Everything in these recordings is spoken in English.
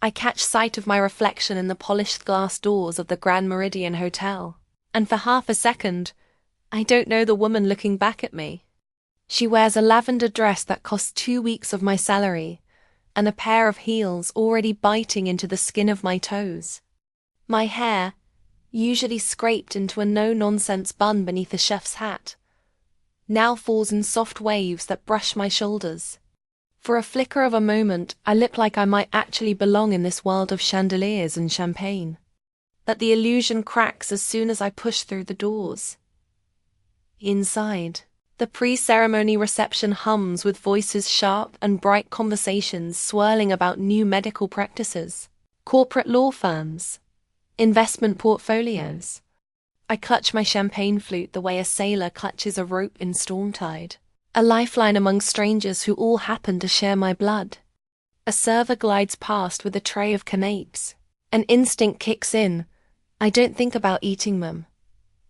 I catch sight of my reflection in the polished glass doors of the Grand Meridian Hotel, and for half a second, I don't know the woman looking back at me. She wears a lavender dress that costs 2 weeks of my salary, and a pair of heels already biting into the skin of my toes. My hair, usually scraped into a no-nonsense bun beneath a chef's hat, now falls in soft waves that brush my shoulders. For a flicker of a moment, I look like I might actually belong in this world of chandeliers and champagne. But the illusion cracks as soon as I push through the doors. Inside, the pre-ceremony reception hums with voices sharp and bright, conversations swirling about new medical practices, corporate law firms, investment portfolios. I clutch my champagne flute the way a sailor clutches a rope in storm tide, a lifeline among strangers who all happen to share my blood. A server glides past with a tray of canapes. An instinct kicks in. I don't think about eating them.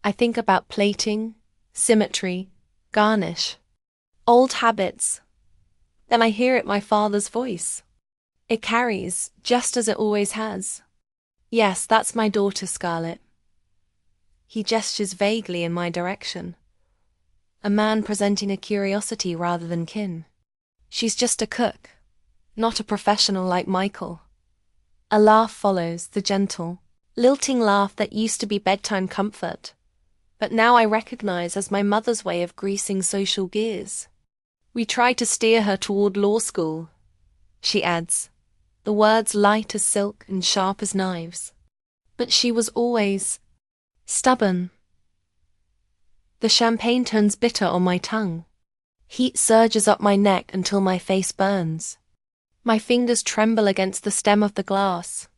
I think about plating, symmetry, garnish. Old habits. Then I hear it, my father's voice. It carries, just as it always has. Yes, that's my daughter, Scarlett. He gestures vaguely in my direction. A man presenting a curiosity rather than kin. She's just a cook, not a professional like Michael. A laugh follows, the gentle, lilting laugh that used to be bedtime comfort, but now I recognize as my mother's way of greasing social gears. We try to steer her toward law school, she adds, the words light as silk and sharp as knives. But she was always stubborn. The champagne turns bitter on my tongue. Heat surges up my neck until my face burns. My fingers tremble against the stem of the glass,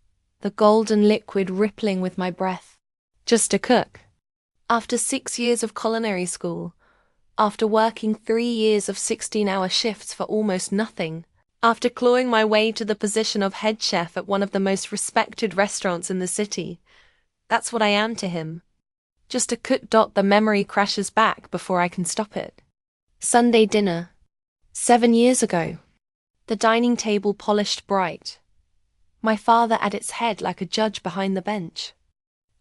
the golden liquid rippling with my breath. Just a cook. After 6 years of culinary school, after working 3 years of 16-hour shifts for almost nothing, after clawing my way to the position of head chef at one of the most respected restaurants in the city, that's what I am to him. Just a cook. The memory crashes back before I can stop it. Sunday dinner. 7 years ago. The dining table polished bright. My father at its head like a judge behind the bench.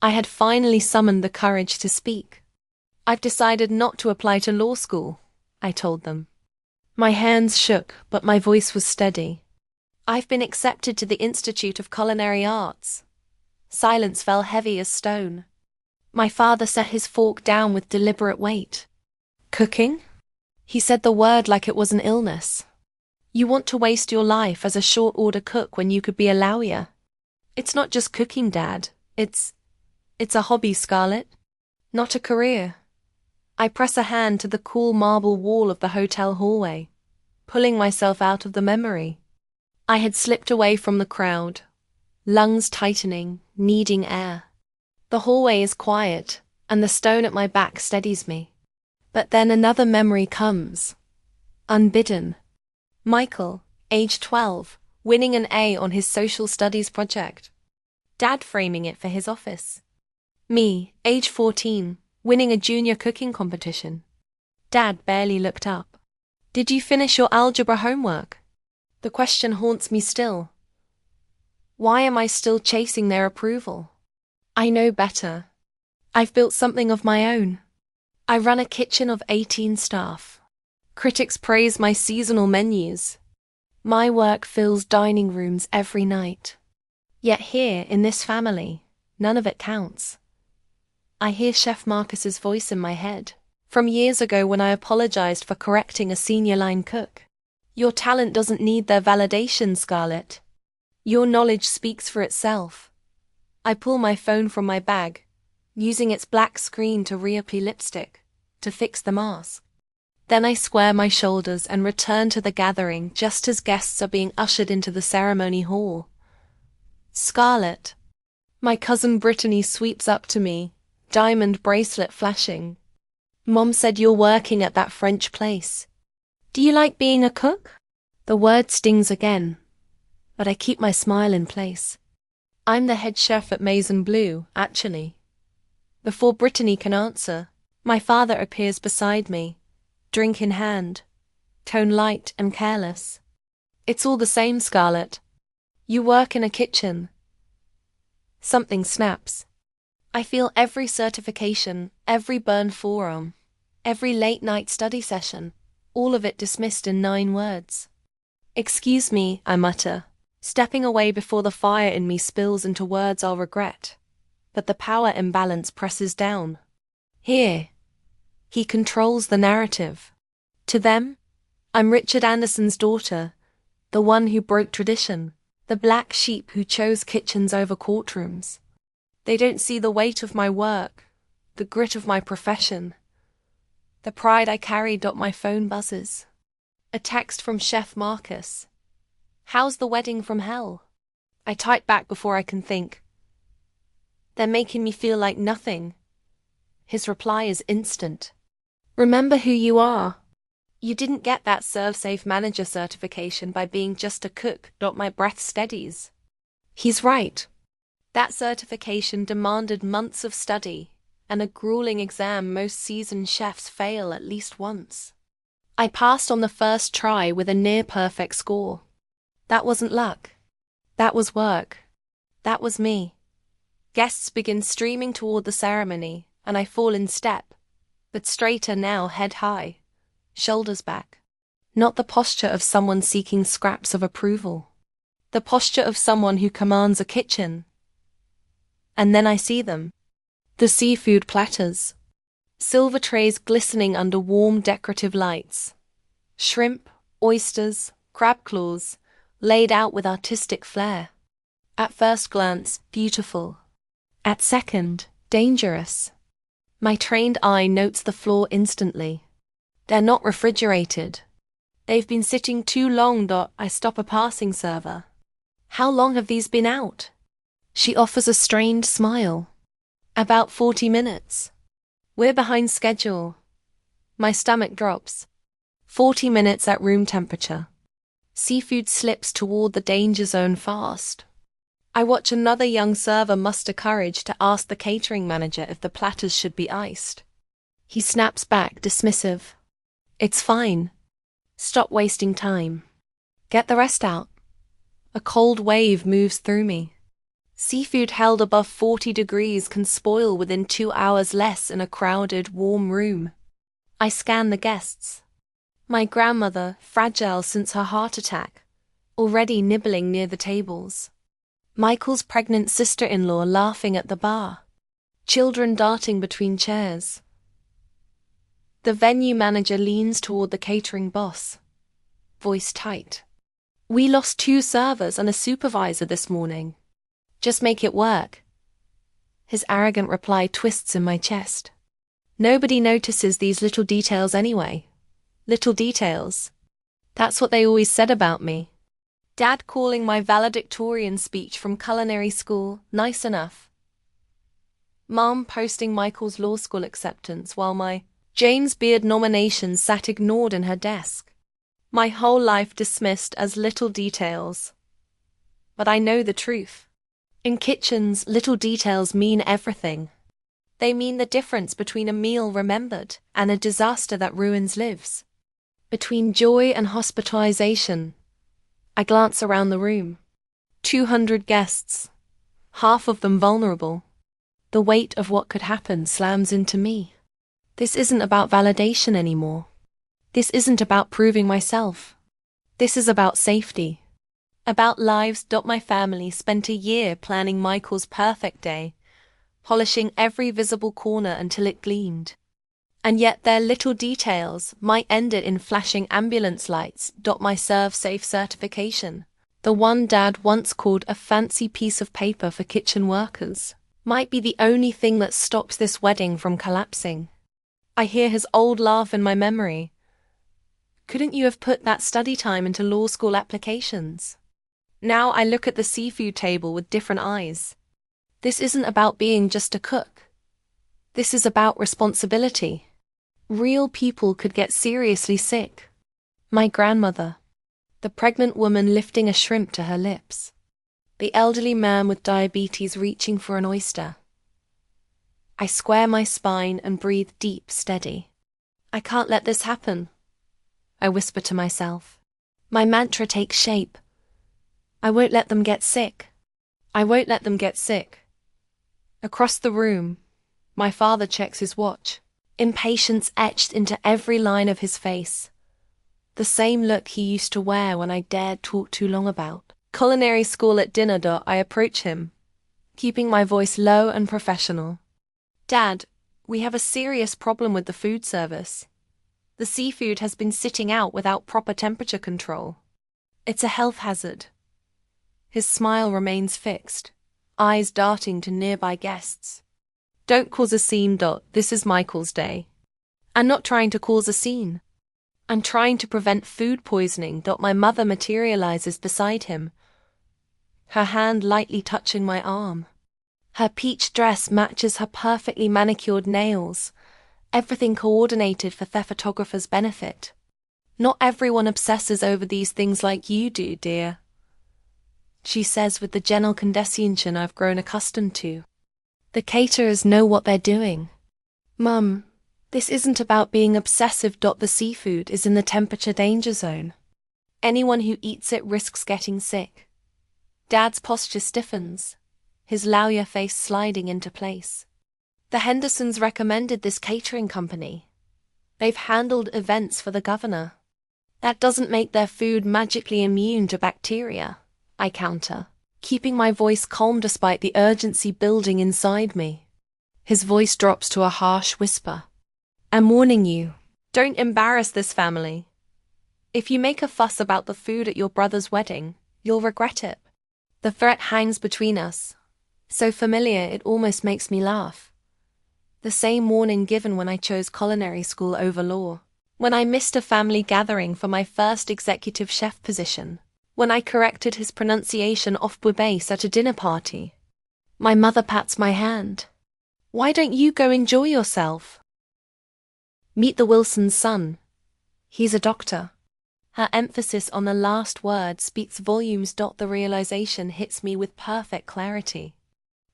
I had finally summoned the courage to speak. I've decided not to apply to law school, I told them. My hands shook, but my voice was steady. I've been accepted to the Institute of Culinary Arts. Silence fell heavy as stone. My father set his fork down with deliberate weight. Cooking? He said the word like it was an illness. You want to waste your life as a short-order cook when you could be a lawyer. It's not just cooking, Dad. It's a hobby, Scarlett. Not a career. I press a hand to the cool marble wall of the hotel hallway, pulling myself out of the memory. I had slipped away from the crowd, lungs tightening, needing air. The hallway is quiet, and the stone at my back steadies me. But then another memory comes. Unbidden. Michael, age 12, winning an A on his social studies project. Dad framing it for his office. Me, age 14, winning a junior cooking competition. Dad barely looked up. Did you finish your algebra homework? The question haunts me still. Why am I still chasing their approval? I know better. I've built something of my own. I run a kitchen of 18 staff. Critics praise my seasonal menus. My work fills dining rooms every night. Yet here, in this family, none of it counts. I hear Chef Marcus's voice in my head, from years ago when I apologized for correcting a senior line cook. Your talent doesn't need their validation, Scarlett. Your knowledge speaks for itself. I pull my phone from my bag, using its black screen to reapply lipstick, to fix the mask. Then I square my shoulders and return to the gathering just as guests are being ushered into the ceremony hall. Scarlett. My cousin Brittany sweeps up to me, diamond bracelet flashing. Mom said you're working at that French place. Do you like being a cook? The word stings again, but I keep my smile in place. I'm the head chef at Maison Bleu, actually. Before Brittany can answer, my father appears beside me, drink in hand, tone light and careless. It's all the same, Scarlett. You work in a kitchen. Something snaps. I feel every certification, every burned forearm, every late-night study session, all of it dismissed in 9 words. Excuse me, I mutter, stepping away before the fire in me spills into words I'll regret. But the power imbalance presses down. Here. He controls the narrative. To them, I'm Richard Anderson's daughter, the one who broke tradition, the black sheep who chose kitchens over courtrooms. They don't see the weight of my work, the grit of my profession, the pride I carry. My phone buzzes. A text from Chef Marcus. How's the wedding from hell? I type back before I can think. They're making me feel like nothing. His reply is instant. Remember who you are. You didn't get that ServeSafe manager certification by being just a cook. My breath steadies. He's right. That certification demanded months of study and a grueling exam most seasoned chefs fail at least once. I passed on the first try with a near-perfect score. That wasn't luck. That was work. That was me. Guests begin streaming toward the ceremony, and I fall in step, but straighter now, head high, shoulders back. Not the posture of someone seeking scraps of approval. The posture of someone who commands a kitchen. And then I see them. The seafood platters. Silver trays glistening under warm decorative lights. Shrimp, oysters, crab claws, laid out with artistic flair. At first glance, beautiful. At second, dangerous. My trained eye notes the flaw instantly. They're not refrigerated. They've been sitting too long. I stop a passing server. How long have these been out? She offers a strained smile. About 40 minutes. We're behind schedule. My stomach drops. 40 minutes at room temperature. Seafood slips toward the danger zone fast. I watch another young server muster courage to ask the catering manager if the platters should be iced. He snaps back, dismissive. It's fine. Stop wasting time. Get the rest out. A cold wave moves through me. Seafood held above 40 degrees can spoil within 2 hours less in a crowded, warm room. I scan the guests. My grandmother, fragile since her heart attack, already nibbling near the tables. Michael's pregnant sister-in-law laughing at the bar. Children darting between chairs. The venue manager leans toward the catering boss. Voice tight. We lost 2 servers and a supervisor this morning. Just make it work. His arrogant reply twists in my chest. Nobody notices these little details anyway. Little details. That's what they always said about me. Dad calling my valedictorian speech from culinary school nice enough. Mom posting Michael's law school acceptance while my James Beard nomination sat ignored in her desk. My whole life dismissed as little details. But I know the truth. In kitchens, little details mean everything. They mean the difference between a meal remembered and a disaster that ruins lives. Between joy and hospitalization. I glance around the room. 200 guests. Half of them vulnerable. The weight of what could happen slams into me. This isn't about validation anymore. This isn't about proving myself. This is about safety. About lives. My family spent a year planning Michael's perfect day, polishing every visible corner until it gleamed. And yet their little details might end it in flashing ambulance lights. My ServeSafe certification, the one Dad once called a fancy piece of paper for kitchen workers, might be the only thing that stops this wedding from collapsing. I hear his old laugh in my memory. Couldn't you have put that study time into law school applications? Now I look at the seafood table with different eyes. This isn't about being just a cook. This is about responsibility. Real people could get seriously sick. My grandmother. The pregnant woman lifting a shrimp to her lips. The elderly man with diabetes reaching for an oyster. I square my spine and breathe deep, steady. I can't let this happen. I whisper to myself. My mantra takes shape. I won't let them get sick. I won't let them get sick. Across the room, my father checks his watch, impatience etched into every line of his face. The same look he used to wear when I dared talk too long about culinary school at dinner. I approach him, keeping my voice low and professional. Dad, we have a serious problem with the food service. The seafood has been sitting out without proper temperature control. It's a health hazard. His smile remains fixed, eyes darting to nearby guests. Don't cause a scene. This is Michael's day. I'm not trying to cause a scene. I'm trying to prevent food poisoning. My mother materializes beside him, her hand lightly touching my arm. Her peach dress matches her perfectly manicured nails, everything coordinated for their photographer's benefit. Not everyone obsesses over these things like you do, dear, she says with the gentle condescension I've grown accustomed to. The caterers know what they're doing. Mum, this isn't about being obsessive. The seafood is in the temperature danger zone. Anyone who eats it risks getting sick. Dad's posture stiffens, his lawyer face sliding into place. The Hendersons recommended this catering company. They've handled events for the governor. That doesn't make their food magically immune to bacteria, I counter, keeping my voice calm despite the urgency building inside me. His voice drops to a harsh whisper. I'm warning you, don't embarrass this family. If you make a fuss about the food at your brother's wedding, you'll regret it. The threat hangs between us, so familiar it almost makes me laugh. The same warning given when I chose culinary school over law, when I missed a family gathering for my first executive chef position, when I corrected his pronunciation off bouillabaisse at a dinner party. My mother pats my hand. Why don't you go enjoy yourself? Meet the Wilson's son. He's a doctor. Her emphasis on the last word speaks volumes. The realization hits me with perfect clarity.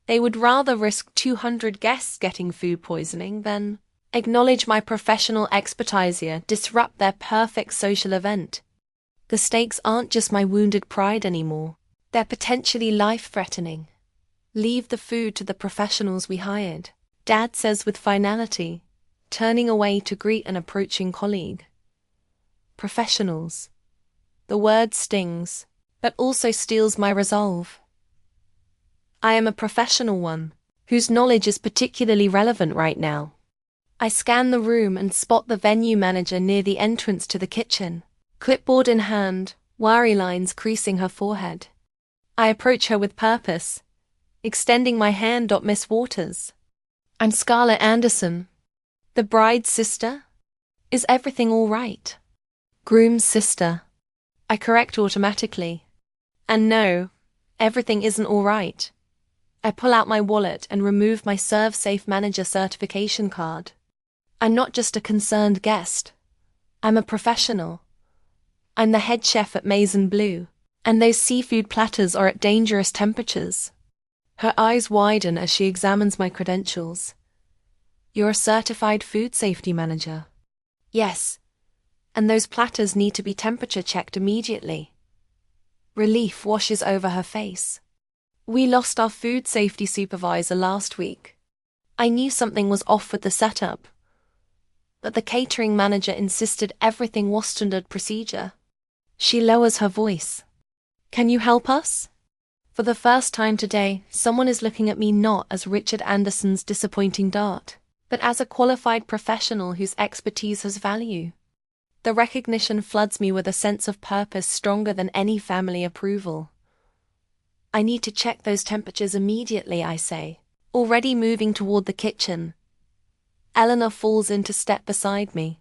They would rather risk 200 guests getting food poisoning than acknowledge my professional expertise here, disrupt their perfect social event. The stakes aren't just my wounded pride anymore. They're potentially life-threatening. Leave the food to the professionals we hired, Dad says with finality, turning away to greet an approaching colleague. Professionals. The word stings, but also steals my resolve. I am a professional one, whose knowledge is particularly relevant right now. I scan the room and spot the venue manager near the entrance to the kitchen, clipboard in hand, wiry lines creasing her forehead. I approach her with purpose, extending my hand. Miss Waters. I'm Scarlett Anderson. The bride's sister? Is everything all right? Groom's sister. I correct automatically. And no, everything isn't all right. I pull out my wallet and remove my ServeSafe Manager certification card. I'm not just a concerned guest. I'm a professional. I'm the head chef at Maison Bleu, and those seafood platters are at dangerous temperatures. Her eyes widen as she examines my credentials. You're a certified food safety manager. Yes, and those platters need to be temperature checked immediately. Relief washes over her face. We lost our food safety supervisor last week. I knew something was off with the setup, but the catering manager insisted everything was standard procedure. She lowers her voice. Can you help us? For the first time today, someone is looking at me not as Richard Anderson's disappointing dart, but as a qualified professional whose expertise has value. The recognition floods me with a sense of purpose stronger than any family approval. I need to check those temperatures immediately, I say, already moving toward the kitchen. Eleanor falls into step beside me.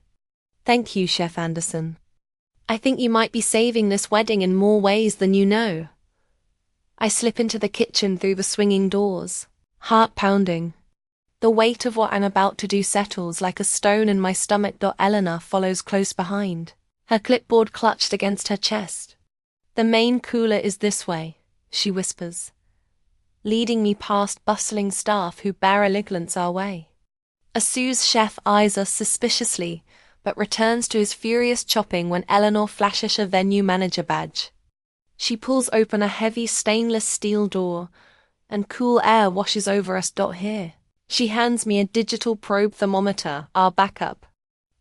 Thank you, Chef Anderson. I think you might be saving this wedding in more ways than you know. I slip into the kitchen through the swinging doors, heart pounding. The weight of what I'm about to do settles like a stone in my stomach. Eleanor follows close behind, her clipboard clutched against her chest. The main cooler is this way, she whispers, leading me past bustling staff who barely glance our way. A sous chef eyes us suspiciously, but returns to his furious chopping when Eleanor flashes a venue manager badge. She pulls open a heavy stainless steel door, and cool air washes over us. Here. She hands me a digital probe thermometer, our backup.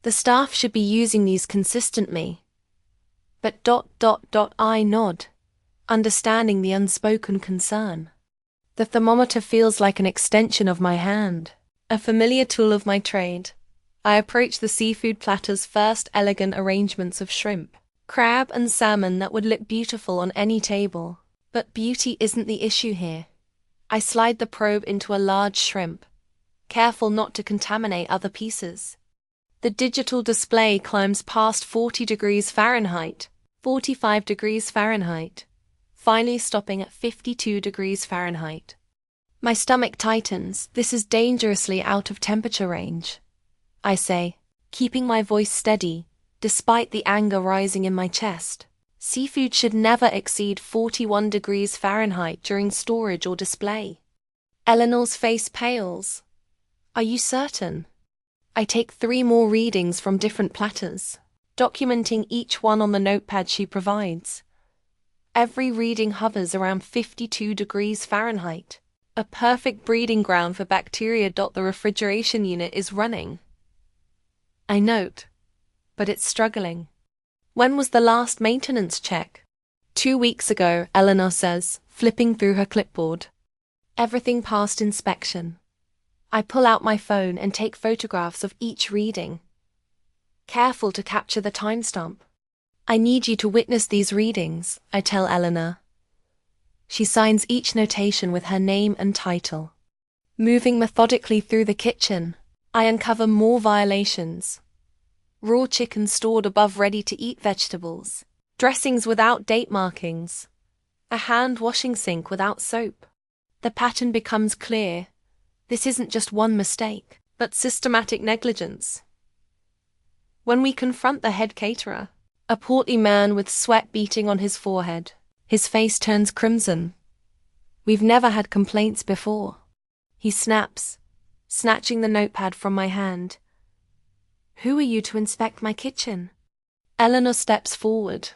The staff should be using these consistently. But I nod, understanding the unspoken concern. The thermometer feels like an extension of my hand, a familiar tool of my trade. I approach the seafood platter's first elegant arrangements of shrimp, crab and salmon that would look beautiful on any table. But beauty isn't the issue here. I slide the probe into a large shrimp, careful not to contaminate other pieces. The digital display climbs past 40 degrees Fahrenheit, 45 degrees Fahrenheit, finally stopping at 52 degrees Fahrenheit. My stomach tightens. This is dangerously out of temperature range, I say, keeping my voice steady, despite the anger rising in my chest. Seafood should never exceed 41 degrees Fahrenheit during storage or display. Eleanor's face pales. Are you certain? I take 3 more readings from different platters, documenting each one on the notepad she provides. Every reading hovers around 52 degrees Fahrenheit, a perfect breeding ground for bacteria. The refrigeration unit is running. I note, but it's struggling. When was the last maintenance check? 2 weeks ago, Eleanor says, flipping through her clipboard. Everything passed inspection. I pull out my phone and take photographs of each reading, careful to capture the timestamp. I need you to witness these readings, I tell Eleanor. She signs each notation with her name and title. Moving methodically through the kitchen, I uncover more violations. Raw chicken stored above ready-to-eat vegetables, dressings without date markings, a hand-washing sink without soap. The pattern becomes clear. This isn't just one mistake, but systematic negligence. When we confront the head caterer, a portly man with sweat beating on his forehead, his face turns crimson. We've never had complaints before. He snaps, snatching the notepad from my hand. Who are you to inspect my kitchen? Eleanor steps forward.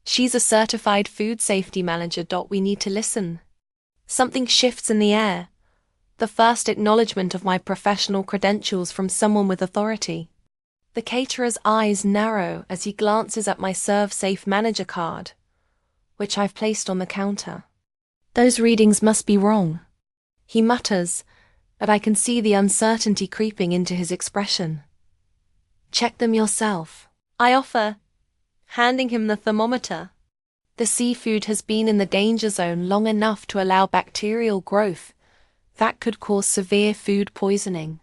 She's a certified food safety manager. We need to listen. Something shifts in the air. The first acknowledgement of my professional credentials from someone with authority. The caterer's eyes narrow as he glances at my Serve Safe manager card, which I've placed on the counter. Those readings must be wrong, he mutters, but I can see the uncertainty creeping into his expression. Check them yourself, I offer, handing him the thermometer. The seafood has been in the danger zone long enough to allow bacterial growth that could cause severe food poisoning.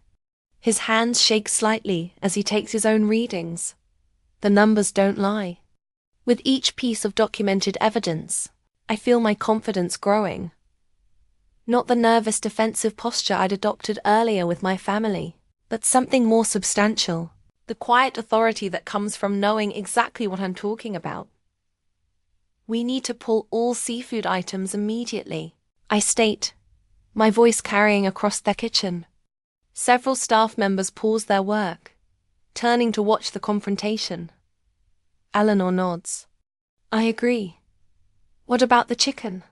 His hands shake slightly as he takes his own readings. The numbers don't lie. With each piece of documented evidence, I feel my confidence growing. Not the nervous defensive posture I'd adopted earlier with my family, but something more substantial, the quiet authority that comes from knowing exactly what I'm talking about. We need to pull all seafood items immediately, I state, my voice carrying across their kitchen. Several staff members pause their work, turning to watch the confrontation. Eleanor nods. I agree. What about the chicken?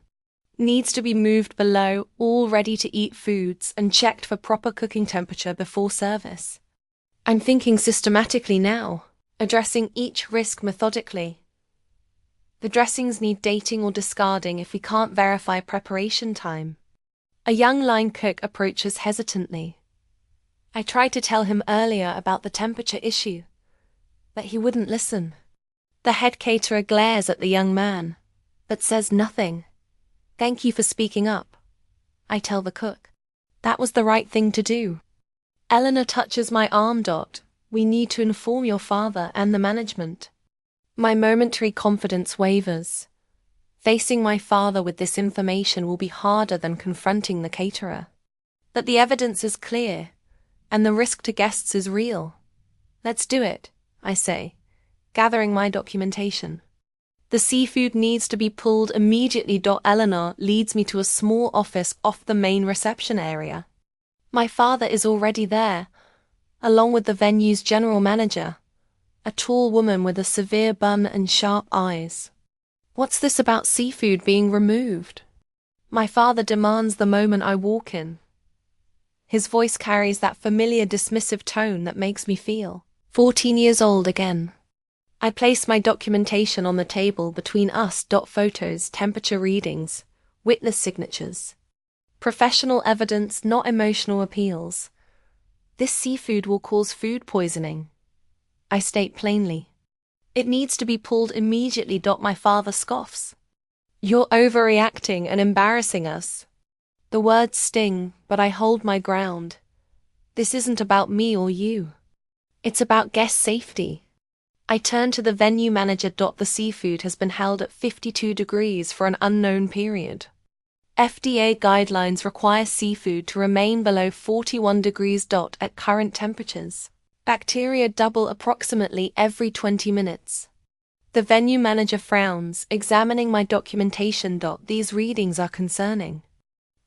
Needs to be moved below all ready-to-eat foods and checked for proper cooking temperature before service. I'm thinking systematically now, addressing each risk methodically. The dressings need dating or discarding if we can't verify preparation time. A young line cook approaches hesitantly. I tried to tell him earlier about the temperature issue, but he wouldn't listen. The head caterer glares at the young man, but says nothing. Thank you for speaking up, I tell the cook. That was the right thing to do. Eleanor touches my arm. We need to inform your father and the management. My momentary confidence wavers. Facing my father with this information will be harder than confronting the caterer. But the evidence is clear, and the risk to guests is real. Let's do it, I say, gathering my documentation. The seafood needs to be pulled immediately. Eleanor leads me to a small office off the main reception area. My father is already there, along with the venue's general manager, a tall woman with a severe bun and sharp eyes. What's this about seafood being removed? My father demands the moment I walk in. His voice carries that familiar dismissive tone that makes me feel 14 years old again. I place my documentation on the table between us. Photos, temperature readings, witness signatures. Professional evidence, not emotional appeals. This seafood will cause food poisoning. I state plainly. It needs to be pulled immediately. My father scoffs. You're overreacting and embarrassing us. The words sting, but I hold my ground. This isn't about me or you. It's about guest safety. I turn to the venue manager. The seafood has been held at 52 degrees for an unknown period. FDA guidelines require seafood to remain below 41 degrees. At current temperatures, bacteria double approximately every 20 minutes. The venue manager frowns, examining my documentation. These readings are concerning.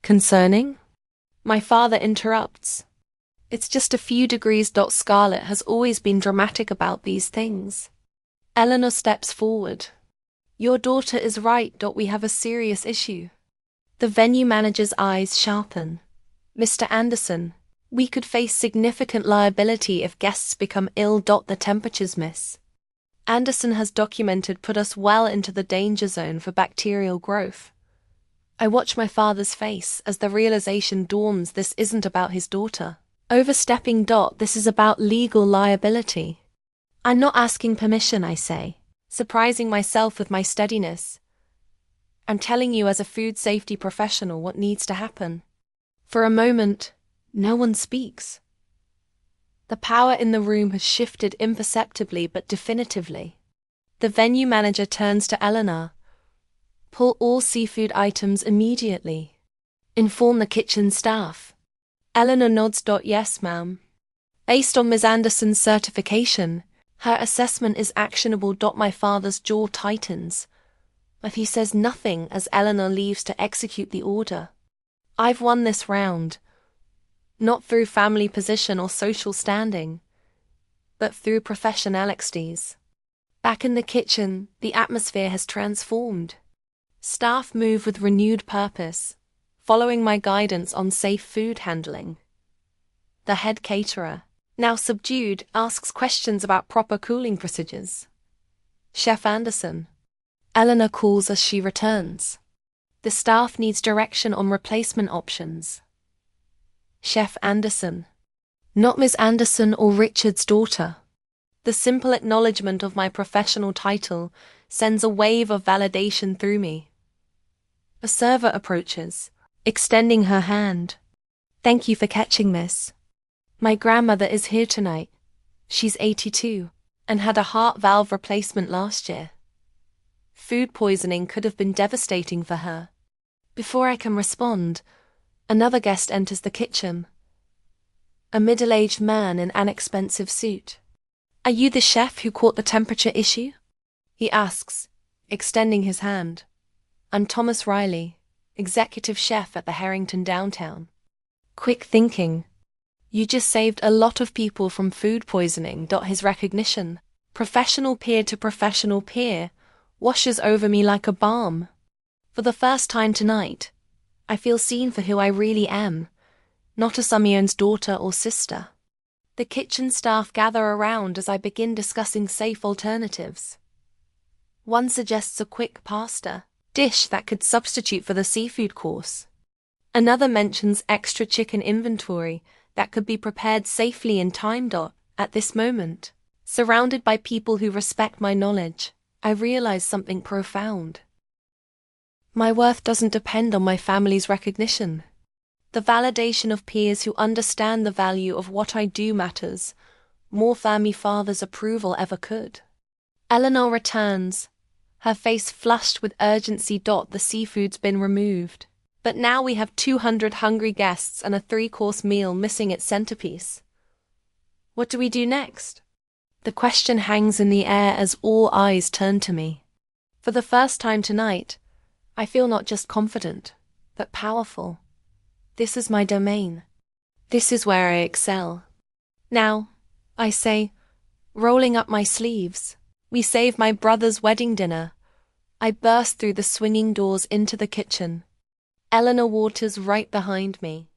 Concerning? My father interrupts. It's just a few degrees. Scarlett has always been dramatic about these things. Eleanor steps forward. Your daughter is right. We have a serious issue. The venue manager's eyes sharpen. Mr. Anderson, we could face significant liability if guests become ill. The temperatures, miss. Anderson has documented put us well into the danger zone for bacterial growth. I watch my father's face as the realization dawns this isn't about his daughter overstepping. This is about legal liability. I'm not asking permission, I say, surprising myself with my steadiness. I'm telling you as a food safety professional what needs to happen. For a moment, no one speaks. The power in the room has shifted imperceptibly but definitively. The venue manager turns to Eleanor. Pull all seafood items immediately. Inform the kitchen staff. Eleanor nods. Yes, ma'am. Based on Ms. Anderson's certification, her assessment is actionable. My father's jaw tightens, but he says nothing as Eleanor leaves to execute the order. I've won this round, not through family position or social standing, but through professionalities. Back in the kitchen, the atmosphere has transformed. Staff move with renewed purpose, following my guidance on safe food handling. The head caterer, now subdued, asks questions about proper cooling procedures. Chef Anderson. Eleanor calls as she returns. The staff needs direction on replacement options. Chef Anderson. Not Ms. Anderson or Richard's daughter. The simple acknowledgement of my professional title sends a wave of validation through me. A server approaches, extending her hand. Thank you for catching, miss. My grandmother is here tonight. She's 82 and had a heart valve replacement last year. Food poisoning could have been devastating for her. Before I can respond, another guest enters the kitchen. A middle-aged man in an expensive suit. Are you the chef who caught the temperature issue? He asks, extending his hand. I'm Thomas Riley, executive chef at the Harrington Downtown. Quick thinking. You just saved a lot of people from food poisoning. His recognition, professional peer to professional peer, washes over me like a balm. For the first time tonight, I feel seen for who I really am, not a Sumion's daughter or sister. The kitchen staff gather around as I begin discussing safe alternatives. One suggests a quick pasta dish that could substitute for the seafood course. Another mentions extra chicken inventory that could be prepared safely in time. At this moment, surrounded by people who respect my knowledge, I realize something profound. My worth doesn't depend on my family's recognition. The validation of peers who understand the value of what I do matters more than my father's approval ever could. Eleanor returns, her face flushed with urgency. The seafood's been removed, but now we have 200 hungry guests and a 3-course meal missing its centerpiece. What do we do next? The question hangs in the air as all eyes turn to me. For the first time tonight, I feel not just confident, but powerful. This is my domain. This is where I excel. Now, I say, rolling up my sleeves, we save my brother's wedding dinner, I burst through the swinging doors into the kitchen. Eleanor Waters right behind me.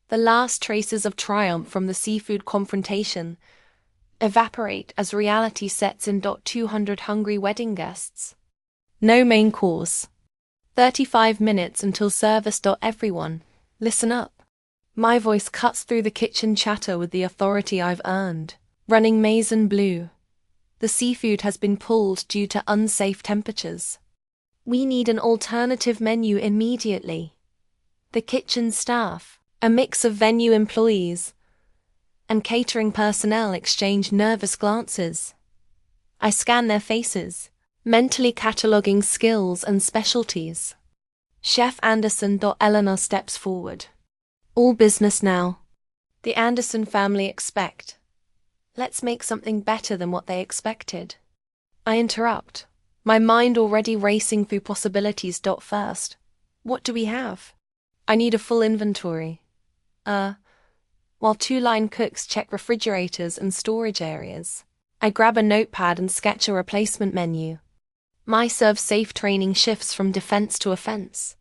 The last traces of triumph from the seafood confrontation evaporate as reality sets in. 200 hungry wedding guests. No main course. 35 minutes until service. Everyone, listen up. My voice cuts through the kitchen chatter with the authority I've earned. Running maize and blue. The seafood has been pulled due to unsafe temperatures. We need an alternative menu immediately. The kitchen staff, a mix of venue employees and catering personnel, exchange nervous glances. I scan their faces, mentally cataloguing skills and specialties. Chef Anderson. Eleanor steps forward. All business now. The Anderson family expect. Let's make something better than what they expected. I interrupt, my mind already racing through possibilities. First, what do we have? I need a full inventory. While two line cooks check refrigerators and storage areas, I grab a notepad and sketch a replacement menu. My serve-safe training shifts from defense to offense.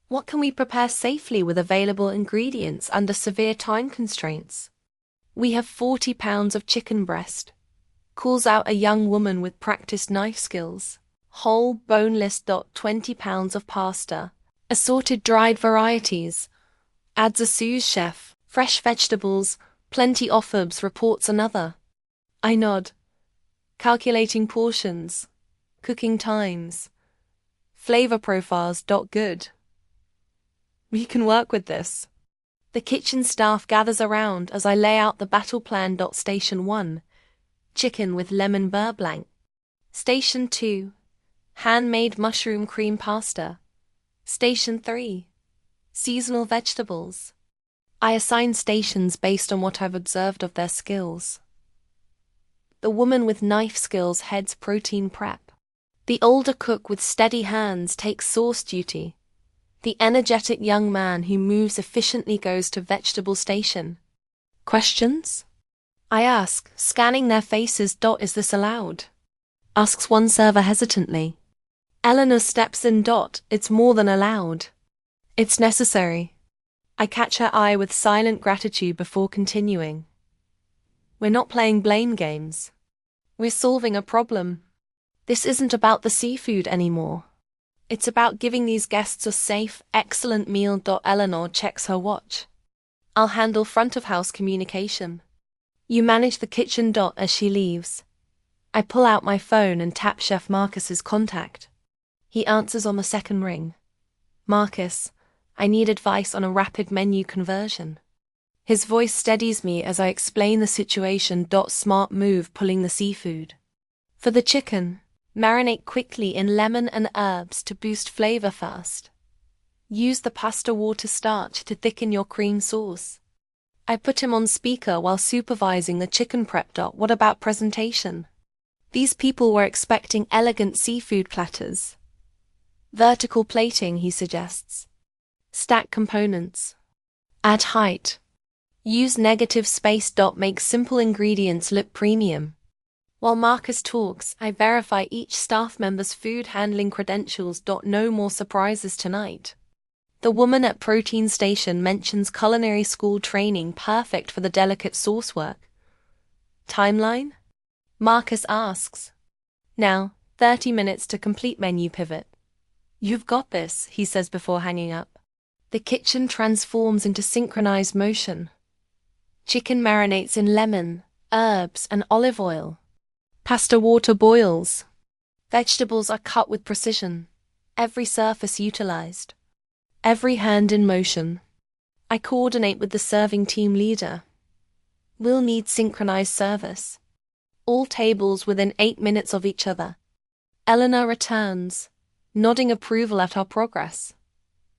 What can we prepare safely with available ingredients under severe time constraints? We have 40 pounds of chicken breast, calls out a young woman with practiced knife skills. Whole, boneless. 20 pounds of pasta, assorted dried varieties, adds a sous chef. Fresh vegetables, plenty of herbs, reports another. I nod. Calculating portions, cooking times, flavor profiles. Good. We can work with this. The kitchen staff gathers around as I lay out the battle plan. Station 1, chicken with lemon beurre blanc. Station 2, handmade mushroom cream pasta. Station 3, seasonal vegetables. I assign stations based on what I've observed of their skills. The woman with knife skills heads protein prep. The older cook with steady hands takes sauce duty. The energetic young man who moves efficiently goes to vegetable station. Questions? I ask, scanning their faces. Is this allowed? Asks one server hesitantly. Eleanor steps in. It's more than allowed. It's necessary. I catch her eye with silent gratitude before continuing. We're not playing blame games. We're solving a problem. This isn't about the seafood anymore. It's about giving these guests a safe, excellent meal. Eleanor checks her watch. I'll handle front of house communication. You manage the kitchen. As she leaves, I pull out my phone and tap Chef Marcus's contact. He answers on the second ring. Marcus, I need advice on a rapid menu conversion. His voice steadies me as I explain the situation. Smart move pulling the seafood. For the chicken, marinate quickly in lemon and herbs to boost flavor fast. Use the pasta water starch to thicken your cream sauce. I put him on speaker while supervising the chicken prep. What about presentation? These people were expecting elegant seafood platters. Vertical plating, he suggests. Stack components. Add height. Use negative space. Make simple ingredients look premium. While Marcus talks, I verify each staff member's food handling credentials. No more surprises tonight. The woman at Protein Station mentions culinary school training, perfect for the delicate sauce work. Timeline? Marcus asks. Now, 30 minutes to complete menu pivot. You've got this, he says before hanging up. The kitchen transforms into synchronized motion. Chicken marinates in lemon, herbs, and olive oil. Pasta water boils. Vegetables are cut with precision. Every surface utilized. Every hand in motion. I coordinate with the serving team leader. We'll need synchronized service. All tables within 8 minutes of each other. Eleanor returns, nodding approval at our progress.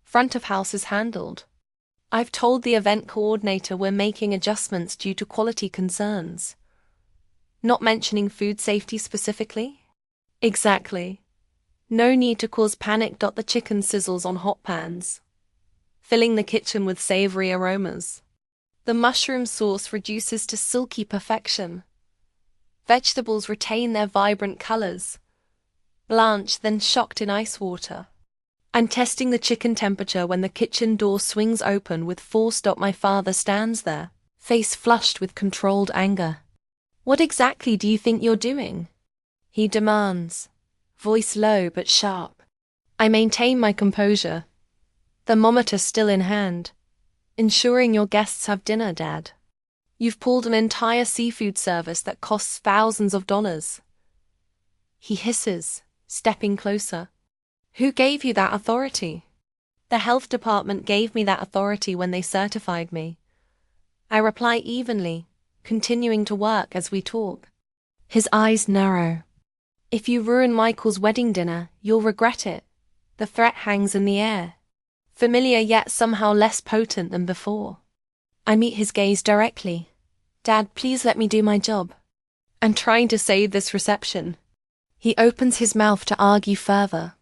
Front of house is handled. I've told the event coordinator we're making adjustments due to quality concerns. Not mentioning food safety specifically? Exactly. No need to cause panic. The chicken sizzles on hot pans, filling the kitchen with savory aromas. The mushroom sauce reduces to silky perfection. Vegetables retain their vibrant colors. blanched then shocked in ice water. I'm testing the chicken temperature when the kitchen door swings open with force. My father stands there, face flushed with controlled anger. What exactly do you think you're doing? He demands, voice low but sharp. I maintain my composure, thermometer still in hand. Ensuring your guests have dinner, Dad. You've pulled an entire seafood service that costs thousands of dollars. He hisses, stepping closer. Who gave you that authority? The health department gave me that authority when they certified me. I reply evenly, continuing to work as we talk. His eyes narrow. If you ruin Michael's wedding dinner, you'll regret it. The threat hangs in the air, familiar yet somehow less potent than before. I meet his gaze directly. Dad, please let me do my job. I'm trying to save this reception. He opens his mouth to argue further,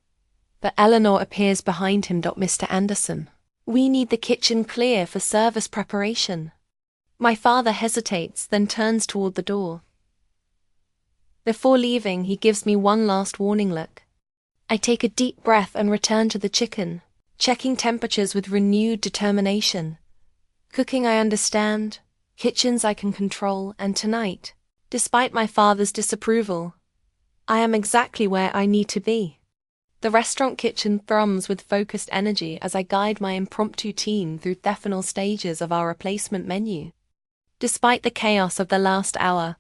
but Eleanor appears behind him. Mr. Anderson, we need the kitchen clear for service preparation. My father hesitates, then turns toward the door. Before leaving, he gives me one last warning look. I take a deep breath and return to the chicken, checking temperatures with renewed determination. Cooking I understand, kitchens I can control, and tonight, despite my father's disapproval, I am exactly where I need to be. The restaurant kitchen thrums with focused energy as I guide my impromptu team through the final stages of our replacement menu. Despite the chaos of the last hour,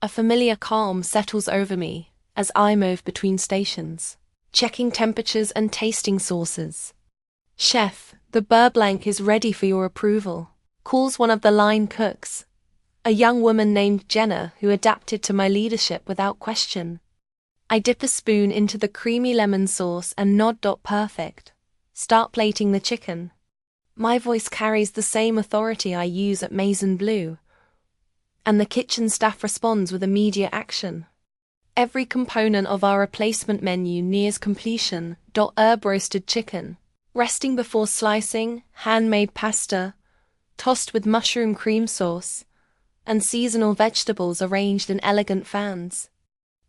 a familiar calm settles over me as I move between stations, checking temperatures and tasting sauces. Chef, the beurre blanc is ready for your approval, calls one of the line cooks, a young woman named Jenna who adapted to my leadership without question. I dip a spoon into the creamy lemon sauce and nod. Perfect. Start plating the chicken. My voice carries the same authority I use at Maison Bleu, and the kitchen staff responds with immediate action. Every component of our replacement menu nears completion. Herb roasted chicken, resting before slicing, handmade pasta, tossed with mushroom cream sauce, and seasonal vegetables arranged in elegant fans.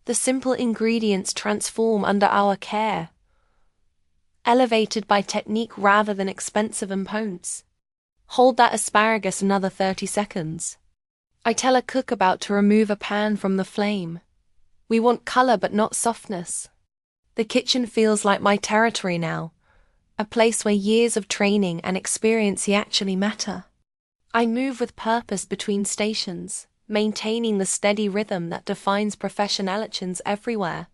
The simple ingredients transform under our care, elevated by technique rather than expensive imposts. Hold that asparagus another 30 seconds. I tell a cook about to remove a pan from the flame. We want color but not softness. The kitchen feels like my territory now, a place where years of training and experience actually matter. I move with purpose between stations, maintaining the steady rhythm that defines professionalism everywhere.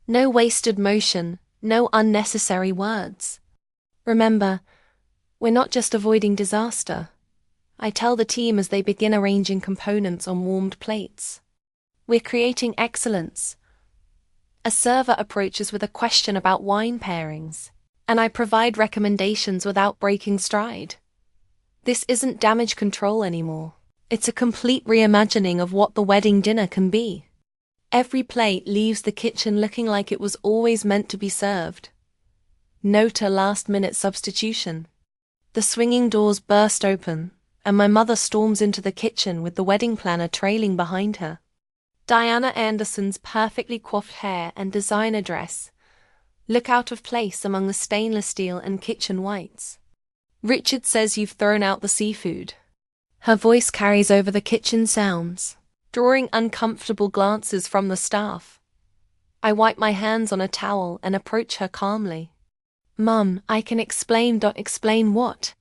No wasted motion, no unnecessary words. Remember, we're not just avoiding disaster. I tell the team as they begin arranging components on warmed plates. We're creating excellence. A server approaches with a question about wine pairings, and I provide recommendations without breaking stride. This isn't damage control anymore. It's a complete reimagining of what the wedding dinner can be. Every plate leaves the kitchen looking like it was always meant to be served. Note a last-minute substitution. The swinging doors burst open, and my mother storms into the kitchen with the wedding planner trailing behind her. Diana Anderson's perfectly coiffed hair and designer dress look out of place among the stainless steel and kitchen whites. Richard says you've thrown out the seafood. Her voice carries over the kitchen sounds, drawing uncomfortable glances from the staff. I wipe my hands on a towel and approach her calmly. Mum, I can explain. Explain what?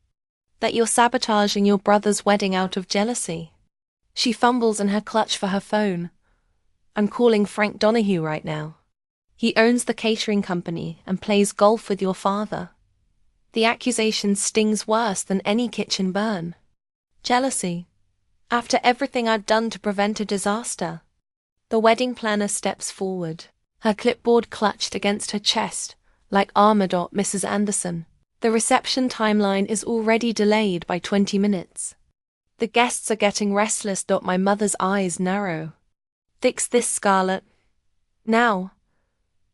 That you're sabotaging your brother's wedding out of jealousy. She fumbles in her clutch for her phone. I'm calling Frank Donahue right now. He owns the catering company and plays golf with your father. The accusation stings worse than any kitchen burn. Jealousy. After everything I've done to prevent a disaster. The wedding planner steps forward, her clipboard clutched against her chest, like armor. Mrs. Anderson, the reception timeline is already delayed by 20 minutes. The guests are getting restless. My mother's eyes narrow. Fix this, Scarlett. Now.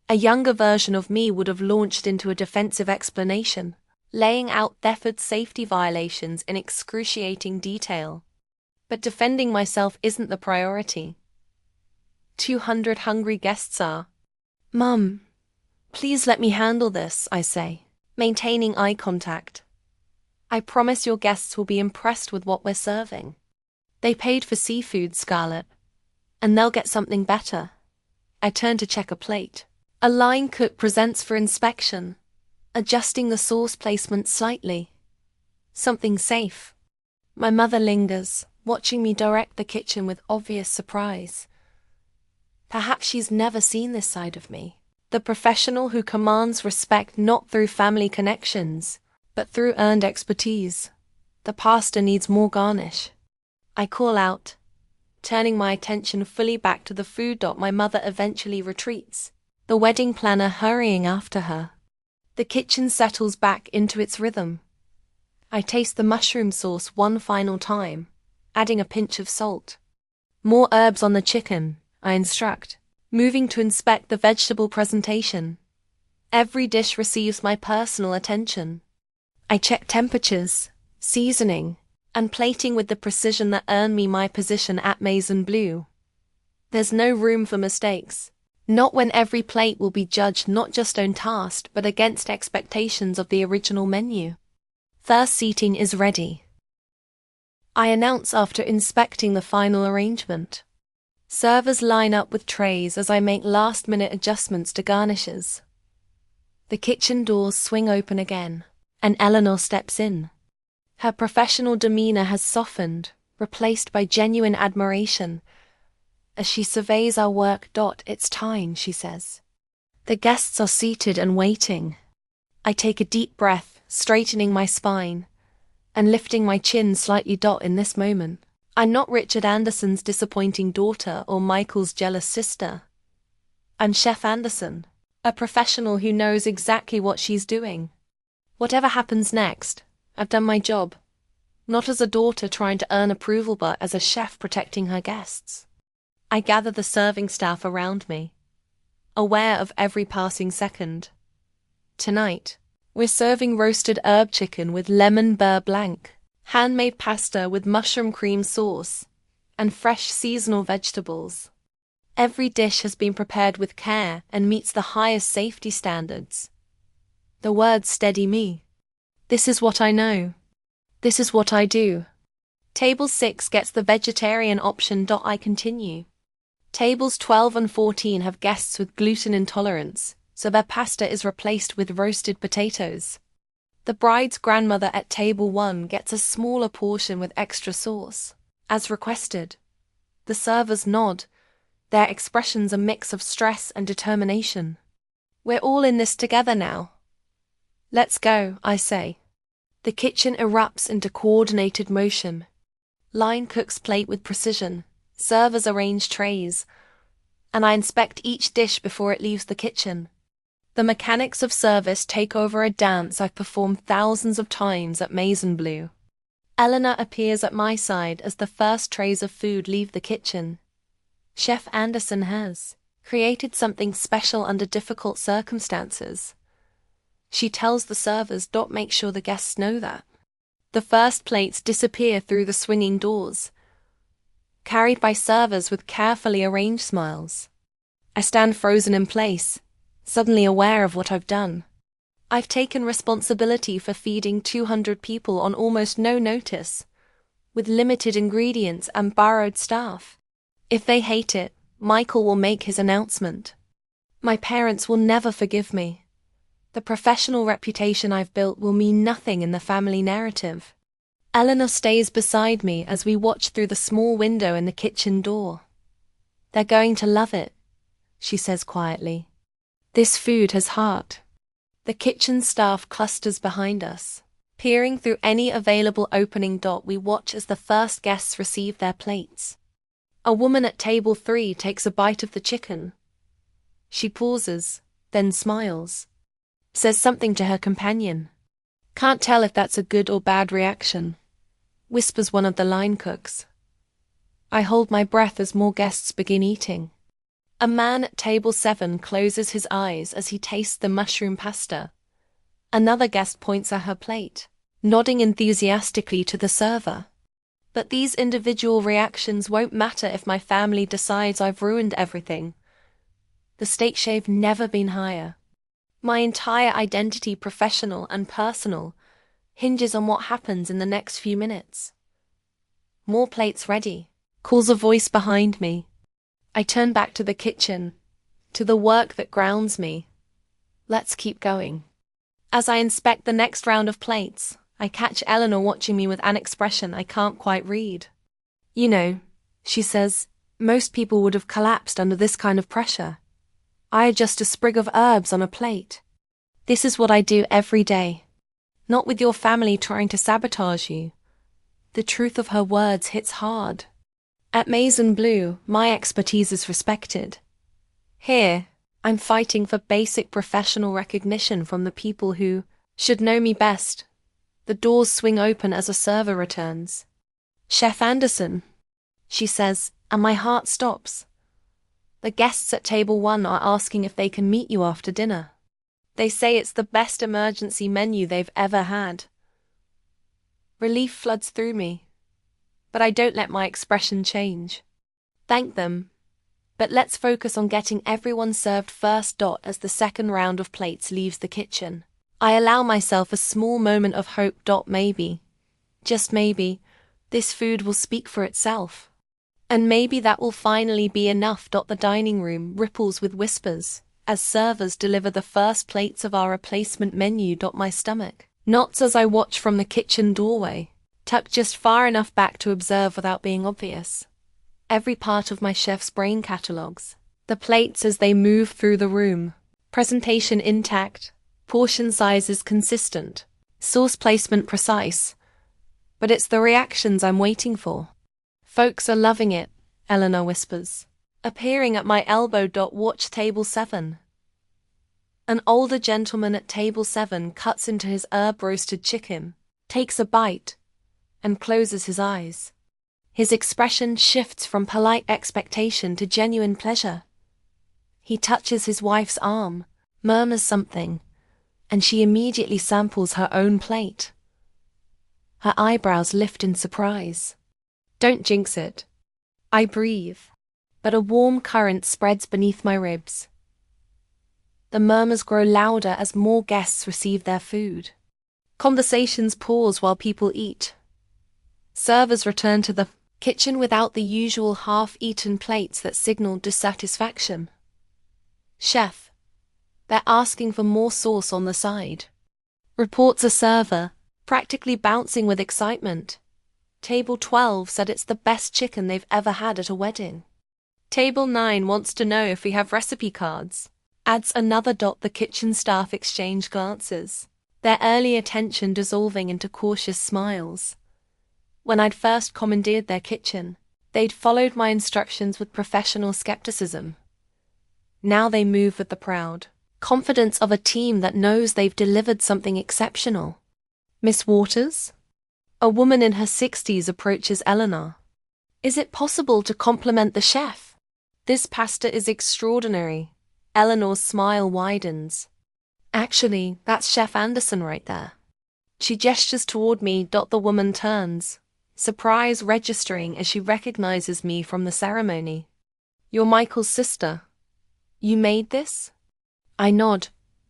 A younger version of me would have launched into a defensive explanation, laying out Thefford's safety violations in excruciating detail. But defending myself isn't the priority. 200 hungry guests are. Mum, Please let me handle this, I say, maintaining eye contact. I promise your guests will be impressed with what we're serving. They paid for seafood, Scarlett, and they'll get something better. I turn to check a plate. A line cook presents for inspection, adjusting the sauce placement slightly. Something safe. My mother lingers, watching me direct the kitchen with obvious surprise. Perhaps she's never seen this side of me. The professional who commands respect not through family connections, but through earned expertise. The pasta needs more garnish. I call out, turning my attention fully back to the food. My mother eventually retreats, the wedding planner hurrying after her. The kitchen settles back into its rhythm. I taste the mushroom sauce one final time, adding a pinch of salt. More herbs on the chicken, I instruct, moving to inspect the vegetable presentation. Every dish receives my personal attention. I check temperatures, seasoning, and plating with the precision that earned me my position at Maison Bleu. There's no room for mistakes, not when every plate will be judged not just on taste but against expectations of the original menu. First seating is ready, I announce after inspecting the final arrangement. Servers line up with trays as I make last-minute adjustments to garnishes. The kitchen doors swing open again, and Eleanor steps in. Her professional demeanor has softened, replaced by genuine admiration. As she surveys our work, "It's time," she says. The guests are seated and waiting. I take a deep breath, straightening my spine, and lifting my chin slightly. In this moment, I'm not Richard Anderson's disappointing daughter or Michael's jealous sister. I'm Chef Anderson, a professional who knows exactly what she's doing. Whatever happens next, I've done my job, not as a daughter trying to earn approval but as a chef protecting her guests. I gather the serving staff around me, aware of every passing second. Tonight, we're serving roasted herb chicken with lemon beurre blanc, handmade pasta with mushroom cream sauce, and fresh seasonal vegetables. Every dish has been prepared with care and meets the highest safety standards. The words steady me. This is what I know. This is what I do. Table 6 gets the vegetarian option. I continue. Tables 12 and 14 have guests with gluten intolerance, so their pasta is replaced with roasted potatoes. The bride's grandmother at table 1 gets a smaller portion with extra sauce, as requested. The servers nod, their expressions a mix of stress and determination. We're all in this together now. Let's go, I say. The kitchen erupts into coordinated motion. Line cooks plate with precision, servers arrange trays, and I inspect each dish before it leaves the kitchen. The mechanics of service take over a dance I've performed thousands of times at Maison Bleu. Eleanor appears at my side as the first trays of food leave the kitchen. Chef Anderson has created something special under difficult circumstances. She tells the servers, "Make sure the guests know that." The first plates disappear through the swinging doors, carried by servers with carefully arranged smiles. I stand frozen in place, suddenly aware of what I've done. I've taken responsibility for feeding 200 people on almost no notice, with limited ingredients and borrowed staff. If they hate it, Michael will make his announcement. My parents will never forgive me. The professional reputation I've built will mean nothing in the family narrative. Eleanor stays beside me as we watch through the small window in the kitchen door. "They're going to love it," she says quietly. "This food has heart." The kitchen staff clusters behind us. Peering through any available opening. We watch as the first guests receive their plates. A woman at table 3 takes a bite of the chicken. She pauses, then smiles. Says something to her companion. "Can't tell if that's a good or bad reaction," whispers one of the line cooks. I hold my breath as more guests begin eating. A man at table 7 closes his eyes as he tastes the mushroom pasta. Another guest points at her plate, nodding enthusiastically to the server. But these individual reactions won't matter if my family decides I've ruined everything. The stake shave never been higher. My entire identity, professional and personal, hinges on what happens in the next few minutes. More plates ready, calls a voice behind me. I turn back to the kitchen, to the work that grounds me. Let's keep going. As I inspect the next round of plates, I catch Eleanor watching me with an expression I can't quite read. You know, she says, most people would have collapsed under this kind of pressure. I adjust a sprig of herbs on a plate. This is what I do every day. Not with your family trying to sabotage you. The truth of her words hits hard. At Maize and Blue, my expertise is respected. Here, I'm fighting for basic professional recognition from the people who should know me best. The doors swing open as a server returns. Chef Anderson, she says, and my heart stops. The guests at table 1 are asking if they can meet you after dinner. They say it's the best emergency menu they've ever had. Relief floods through me, but I don't let my expression change. Thank them, but let's focus on getting everyone served first. As the second round of plates leaves the kitchen, I allow myself a small moment of hope. Maybe, just maybe, this food will speak for itself. And maybe that will finally be enough. The dining room ripples with whispers as servers deliver the first plates of our replacement menu. My stomach knots as I watch from the kitchen doorway, tucked just far enough back to observe without being obvious. Every part of my chef's brain catalogues the plates as they move through the room. Presentation intact, portion sizes consistent, sauce placement precise. But it's the reactions I'm waiting for. Folks are loving it, Eleanor whispers, appearing at my elbow. Watch table 7. An older gentleman at table 7 cuts into his herb-roasted chicken, takes a bite, and closes his eyes. His expression shifts from polite expectation to genuine pleasure. He touches his wife's arm, murmurs something, and she immediately samples her own plate. Her eyebrows lift in surprise. Don't jinx it. I breathe, but a warm current spreads beneath my ribs. The murmurs grow louder as more guests receive their food. Conversations pause while people eat. Servers return to the kitchen without the usual half-eaten plates that signal dissatisfaction. Chef, they're asking for more sauce on the side, reports a server, practically bouncing with excitement. Table 12 said it's the best chicken they've ever had at a wedding. Table 9 wants to know if we have recipe cards, adds another. The kitchen staff exchange glances, their early attention dissolving into cautious smiles. When I'd first commandeered their kitchen, they'd followed my instructions with professional skepticism. Now they move with the proud confidence of a team that knows they've delivered something exceptional. Miss Waters? A woman in her 60s approaches Eleanor. Is it possible to compliment the chef? This pasta is extraordinary. Eleanor's smile widens. Actually, that's Chef Anderson right there. She gestures toward me. The woman turns, surprise registering as she recognizes me from the ceremony. You're Michael's sister. You made this? I nod,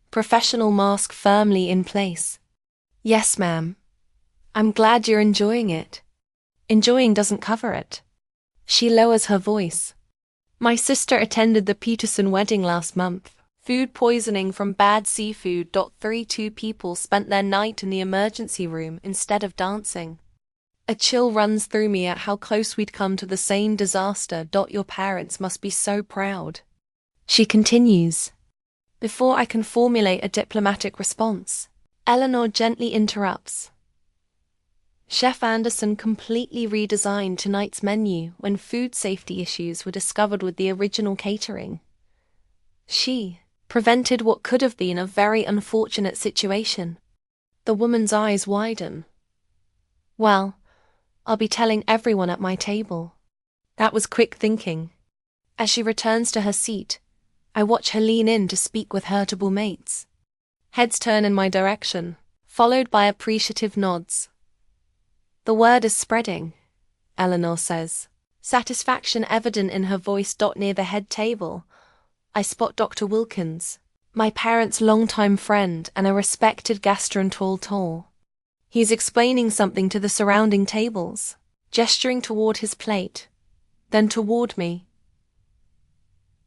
professional mask firmly in place. Yes, ma'am. I'm glad you're enjoying it. Enjoying doesn't cover it. She lowers her voice. My sister attended the Peterson wedding last month. Food poisoning from bad seafood. 32 people spent their night in the emergency room instead of dancing. A chill runs through me at how close we'd come to the same disaster. Your parents must be so proud. She continues. Before I can formulate a diplomatic response, Eleanor gently interrupts. Chef Anderson completely redesigned tonight's menu when food safety issues were discovered with the original catering. She prevented what could have been a very unfortunate situation. The woman's eyes widen. Well, I'll be telling everyone at my table. That was quick thinking. As she returns to her seat, I watch her lean in to speak with her table mates. Heads turn in my direction, followed by appreciative nods. The word is spreading, Eleanor says, satisfaction evident in her voice. Near the head table, I spot Dr. Wilkins, My parents' longtime friend and a respected gastroenterologist. He's explaining something to the surrounding tables, gesturing toward his plate, then toward me.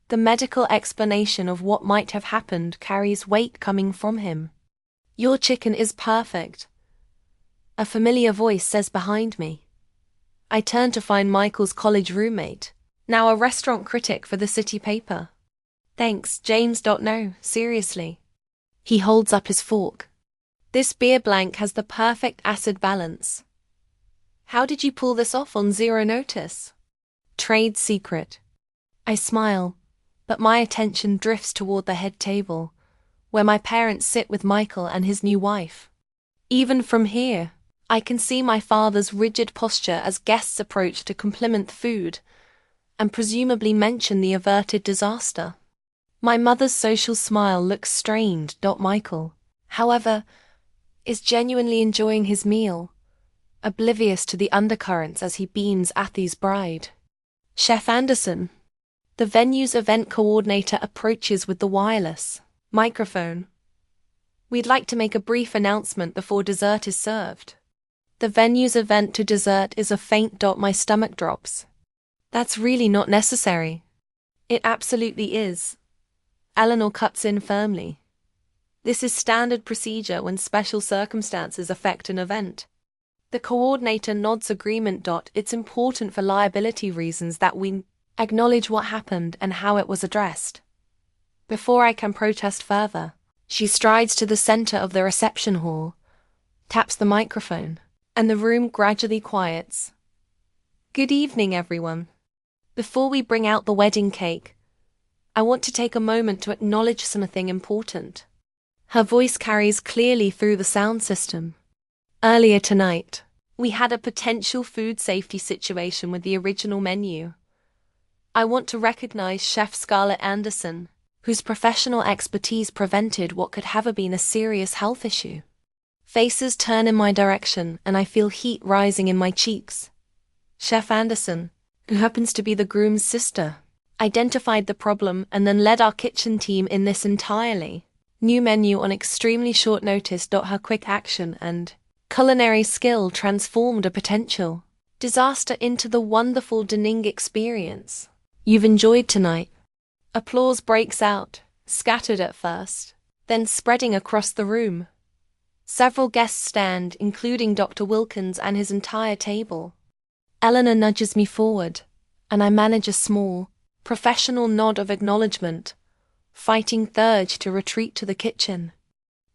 The medical explanation of what might have happened carries weight coming from him. Your chicken is perfect, a familiar voice says behind me. I turn to find Michael's college roommate, now a restaurant critic for the city paper. Thanks, James. No, seriously. He holds up his fork. This beer blank has the perfect acid balance. How did you pull this off on zero notice? Trade secret. I smile, but my attention drifts toward the head table, where my parents sit with Michael and his new wife. Even from here, I can see my father's rigid posture as guests approach to compliment the food, and presumably mention the averted disaster. My mother's social smile looks strained. Michael, however, is genuinely enjoying his meal, oblivious to the undercurrents as he beams Athi's bride. Chef Anderson, the venue's event coordinator, approaches with the wireless microphone. We'd like to make a brief announcement before dessert is served. The venue's event to dessert is a faint. My stomach drops. That's really not necessary. It absolutely is. Eleanor cuts in firmly. This is standard procedure when special circumstances affect an event. The coordinator nods agreement. It's important for liability reasons that we acknowledge what happened and how it was addressed. Before I can protest further, she strides to the center of the reception hall, taps the microphone, and the room gradually quiets. Good evening, everyone. Before we bring out the wedding cake, I want to take a moment to acknowledge something important. Her voice carries clearly through the sound system. Earlier tonight, we had a potential food safety situation with the original menu. I want to recognize Chef Scarlett Anderson, whose professional expertise prevented what could have been a serious health issue. Faces turn in my direction and I feel heat rising in my cheeks. Chef Anderson, who happens to be the groom's sister, identified the problem and then led our kitchen team in this entirely new menu on extremely short notice. Her quick action and culinary skill transformed a potential disaster into the wonderful dining experience you've enjoyed tonight. Applause breaks out, scattered at first, then spreading across the room. Several guests stand, including Dr. Wilkins and his entire table. Eleanor nudges me forward, and I manage a small, professional nod of acknowledgement, fighting the urge to retreat to the kitchen.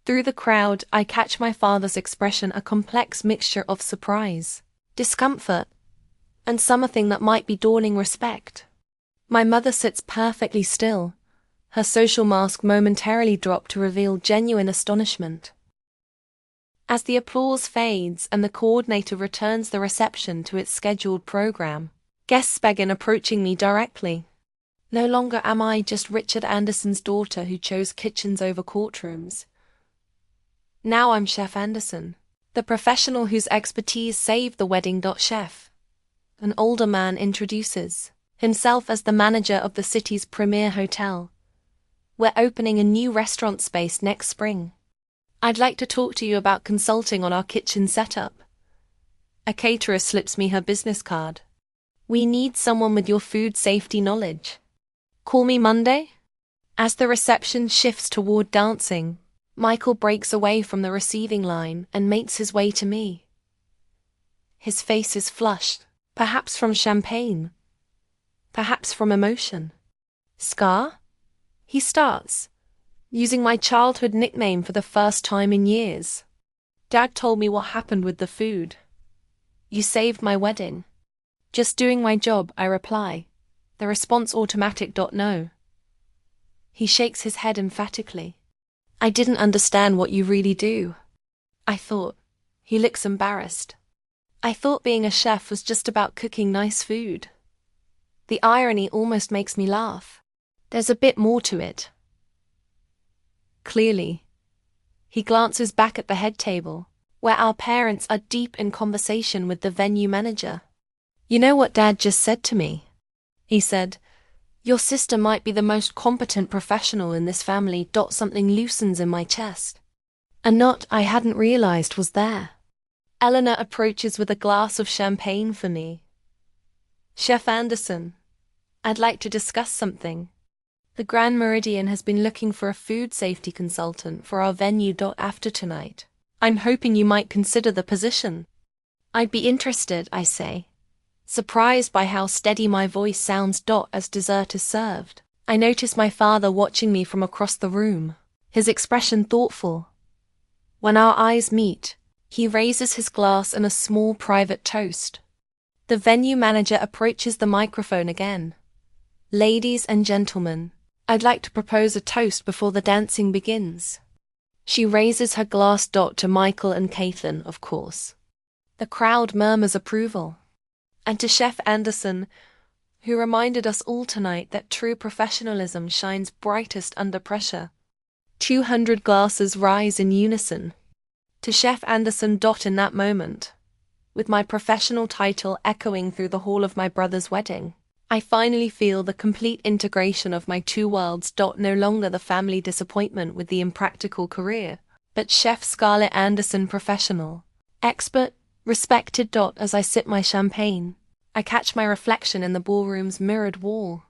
Through the crowd, I catch my father's expression, a complex mixture of surprise, discomfort, and something that might be dawning respect. My mother sits perfectly still, her social mask momentarily dropped to reveal genuine astonishment. As the applause fades and the coordinator returns the reception to its scheduled program, guests begin approaching me directly. No longer am I just Richard Anderson's daughter who chose kitchens over courtrooms. Now I'm Chef Anderson, the professional whose expertise saved the wedding. Chef, an older man introduces himself as the manager of the city's premier hotel. We're opening a new restaurant space next spring. I'd like to talk to you about consulting on our kitchen setup. A caterer slips me her business card. We need someone with your food safety knowledge. Call me Monday? As the reception shifts toward dancing, Michael breaks away from the receiving line and makes his way to me. His face is flushed, perhaps from champagne, perhaps from emotion. Scar? He starts, using my childhood nickname for the first time in years. Dad told me what happened with the food. You saved my wedding. Just doing my job, I reply. The response automatic. No. He shakes his head emphatically. I didn't understand what you really do. I thought. He looks embarrassed. I thought being a chef was just about cooking nice food. The irony almost makes me laugh. There's a bit more to it. Clearly. He glances back at the head table, where our parents are deep in conversation with the venue manager. You know what Dad just said to me? He said, Your sister might be the most competent professional in this family. Something loosens in my chest. A knot I hadn't realized was there. Eleanor approaches with a glass of champagne for me. Chef Anderson, I'd like to discuss something. The Grand Meridian has been looking for a food safety consultant for our venue. After tonight, I'm hoping you might consider the position. I'd be interested, I say, surprised by how steady my voice sounds. As dessert is served, I notice my father watching me from across the room, his expression thoughtful. When our eyes meet, he raises his glass in a small private toast. The venue manager approaches the microphone again. Ladies and gentlemen, I'd like to propose a toast before the dancing begins. She raises her glass. To Michael and Caitlin, of course. The crowd murmurs approval. And to Chef Anderson, who reminded us all tonight that true professionalism shines brightest under pressure. 200 glasses rise in unison. To Chef Anderson. In that moment, with my professional title echoing through the hall of my brother's wedding, I finally feel the complete integration of my two worlds. No longer the family disappointment with the impractical career, but Chef Scarlett Anderson, professional, expert, respected. As I sip my champagne, I catch my reflection in the ballroom's mirrored wall.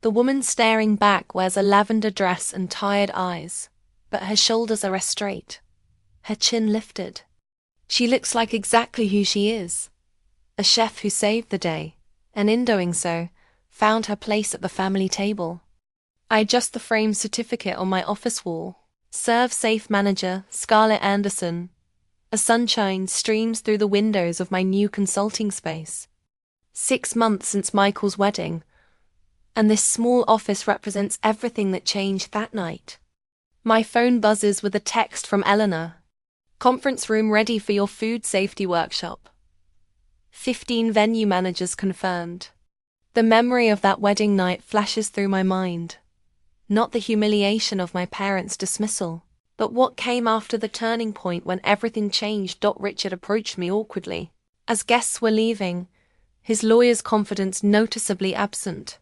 The woman staring back wears a lavender dress and tired eyes, but her shoulders are straight, her chin lifted. She looks like exactly who she is, a chef who saved the day, and in doing so, found her place at the family table. I adjust the framed certificate on my office wall. Serve Safe Manager, Scarlett Anderson. A sunshine streams through the windows of my new consulting space. 6 months since Michael's wedding, and this small office represents everything that changed that night. My phone buzzes with a text from Eleanor. Conference room ready for your food safety workshop. 15 venue managers confirmed. The memory of that wedding night flashes through my mind. Not the humiliation of my parents' dismissal, but what came after the turning point when everything changed. Richard approached me awkwardly. As guests were leaving, his lawyer's confidence noticeably absent.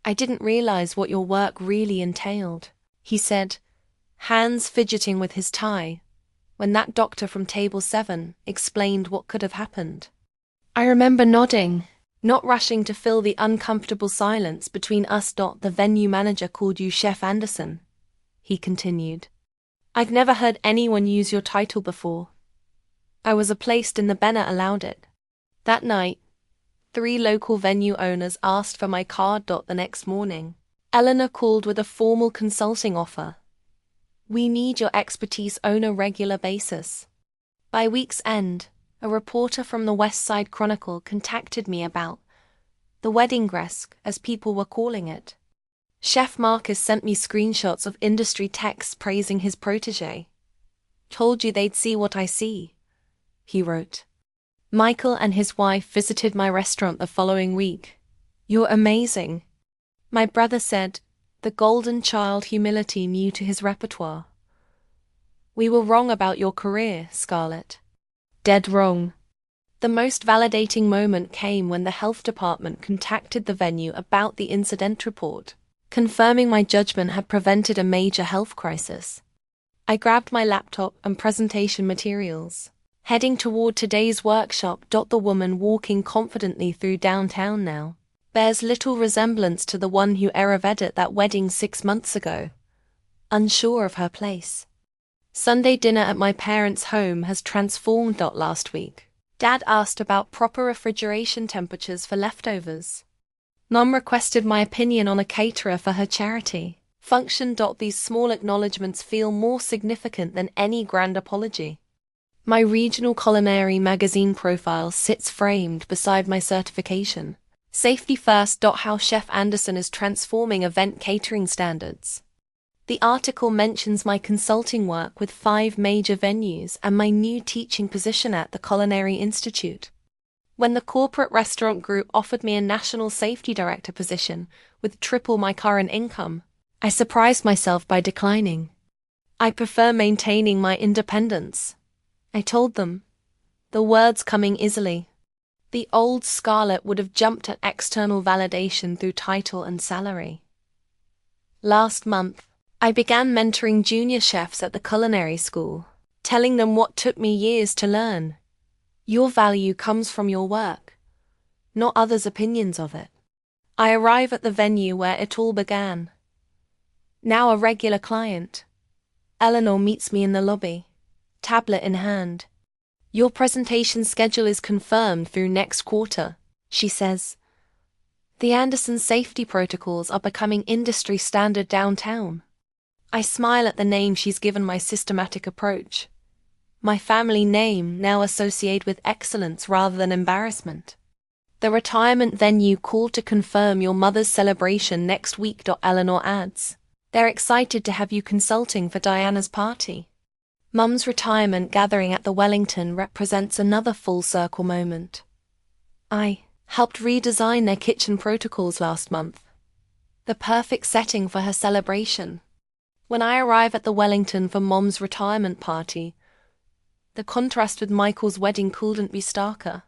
I didn't realize what your work really entailed, he said, hands fidgeting with his tie, when that doctor from table 7 explained what could have happened. I remember nodding, not rushing to fill the uncomfortable silence between us. The venue manager called you Chef Anderson, he continued. I'd never heard anyone use your title before. I was placed in the Bennett allowed it. That night, 3 local venue owners asked for my card. The next morning, Eleanor called with a formal consulting offer. We need your expertise on a regular basis. By week's end, a reporter from the West Side Chronicle contacted me about the wedding gresque, as people were calling it. Chef Marcus sent me screenshots of industry texts praising his protégé. Told you they'd see what I see, he wrote. Michael and his wife visited my restaurant the following week. You're amazing. My brother said, the golden child humility new to his repertoire. We were wrong about your career, Scarlett. Dead wrong. The most validating moment came when the health department contacted the venue about the incident report, confirming my judgment had prevented a major health crisis. I grabbed my laptop and presentation materials, heading toward today's workshop. The woman walking confidently through downtown now bears little resemblance to the one who arrived at that wedding 6 months ago, unsure of her place. Sunday dinner at my parents' home has transformed. Last week, Dad asked about proper refrigeration temperatures for leftovers. Mom requested my opinion on a caterer for her charity function. These small acknowledgements feel more significant than any grand apology. My regional culinary magazine profile sits framed beside my certification. Safety first. How Chef Anderson is transforming event catering standards. The article mentions my consulting work with 5 major venues and my new teaching position at the Culinary Institute. When the corporate restaurant group offered me a national safety director position with triple my current income, I surprised myself by declining. I prefer maintaining my independence, I told them, the words coming easily. The old Scarlett would have jumped at external validation through title and salary. Last month, I began mentoring junior chefs at the culinary school, telling them what took me years to learn. Your value comes from your work, not others' opinions of it. I arrive at the venue where it all began. Now a regular client, Eleanor meets me in the lobby, tablet in hand. Your presentation schedule is confirmed through next quarter, she says. The Anderson safety protocols are becoming industry standard downtown. I smile at the name she's given my systematic approach. My family name now associated with excellence rather than embarrassment. The retirement venue called to confirm your mother's celebration next week. Eleanor adds. They're excited to have you consulting for Diana's party. Mum's retirement gathering at the Wellington represents another full circle moment. I helped redesign their kitchen protocols last month. The perfect setting for her celebration. When I arrive at the Wellington for Mom's retirement party, the contrast with Michael's wedding couldn't be starker.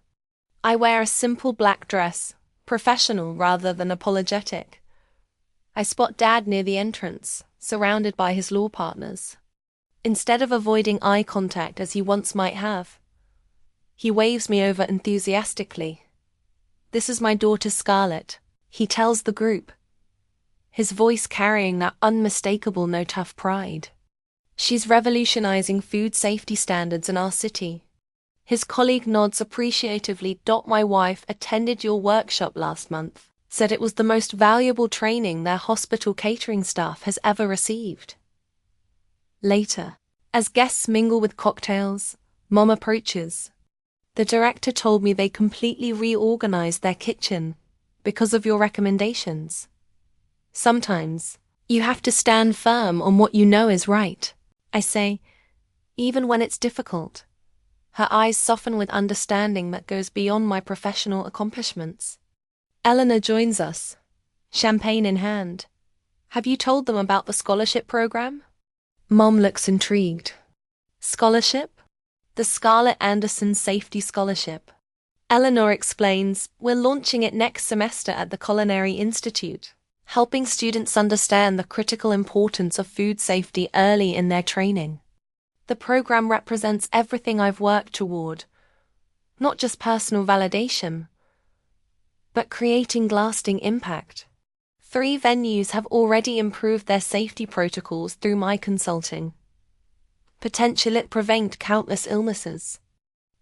I wear a simple black dress, professional rather than apologetic. I spot Dad near the entrance, surrounded by his law partners. Instead of avoiding eye contact as he once might have, he waves me over enthusiastically. This is my daughter Scarlett, he tells the group, his voice carrying that unmistakable note of pride. She's revolutionizing food safety standards in our city. His colleague nods appreciatively. My wife attended your workshop last month, said it was the most valuable training their hospital catering staff has ever received. Later, as guests mingle with cocktails, Mom approaches. The director told me they completely reorganized their kitchen because of your recommendations. Sometimes, you have to stand firm on what you know is right, I say, even when it's difficult. Her eyes soften with understanding that goes beyond my professional accomplishments. Eleanor joins us, champagne in hand. Have you told them about the scholarship program? Mom looks intrigued. Scholarship? The Scarlett Anderson Safety Scholarship. Eleanor explains, we're launching it next semester at the Culinary Institute, helping students understand the critical importance of food safety early in their training. The program represents everything I've worked toward, not just personal validation, but creating lasting impact. 3 venues have already improved their safety protocols through my consulting. Potential it prevent countless illnesses.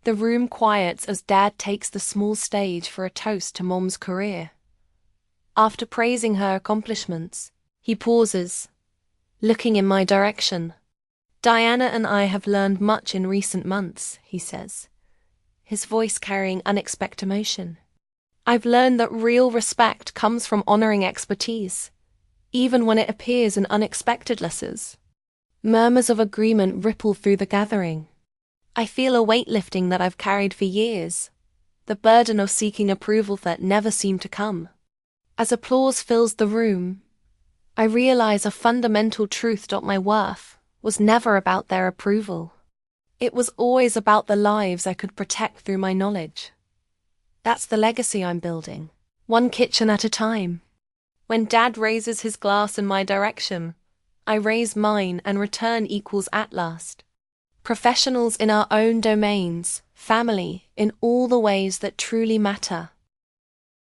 The room quiets as Dad takes the small stage for a toast to Mom's career. After praising her accomplishments, he pauses, looking in my direction. Diana and I have learned much in recent months, he says, his voice carrying unexpected emotion. I've learned that real respect comes from honoring expertise, even when it appears in unexpected places. Murmurs of agreement ripple through the gathering. I feel a weight lifting that I've carried for years, the burden of seeking approval that never seemed to come. As applause fills the room, I realize a fundamental truth. My worth was never about their approval. It was always about the lives I could protect through my knowledge. That's the legacy I'm building, one kitchen at a time. When Dad raises his glass in my direction, I raise mine and return equals at last. Professionals in our own domains, family in all the ways that truly matter.